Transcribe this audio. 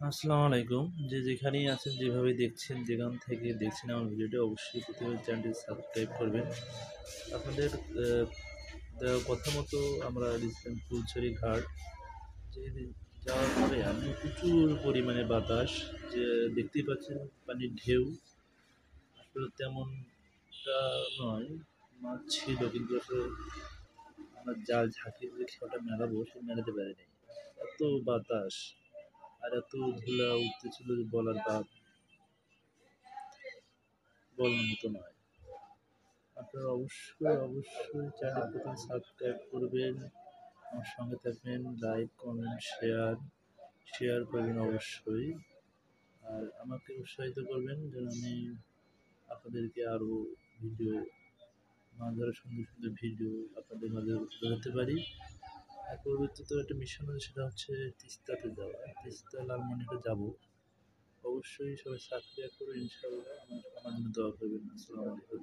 আসসালামু আলাইকুম। যে যেখানেই আছেন, যেভাবে দেখছেন, যেখান থেকে দেখছেন আমার ভিডিওটি, অবশ্যই প্রতিবার চ্যানেলটি সাবস্ক্রাইব করবেন। আপনাদের দেওয়া কথা মতো আমরা গেছিলাম ফুলছড়ি ঘাট। যে যাওয়ার পরে আমি প্রচুর পরিমাণে বাতাস, যে দেখতেই পাচ্ছেন পানির ঢেউ। আসলে তেমনটা নয়, মাছ ছিল কিন্তু আসলে আমরা জাল ঝাঁকি যে খেলাটা মেলাবো সে মেলাতে পারিনি। এত বাতাস আর এত ধুলা উঠতেছিল যে বলার মতো নয়। আপনারা অবশ্যই চ্যানেলটি প্রথমে সাবস্ক্রাইব করবেন, আমার সঙ্গে থাকবেন, লাইক কমেন্ট শেয়ার করবেন অবশ্যই। আর আমাকে উৎসাহিত করবেন যেন আমি আপনাদেরকে আরও ভিডিও, মাছ ধরার সুন্দর সুন্দর ভিডিও আপনাদের মাঝে তুলে ধরতে পারি। আর পরবর্তীত একটা মিশন আছে, সেটা হচ্ছে তিস্তাতে যাওয়া। তিস্তা লালমনিরহাটে যাবো। অবশ্যই সবাই সাবস্ক্রাইব করে ইনশাআল্লাহ আমার জন্য দোয়া করবেন। আসসালামু আলাইকুম।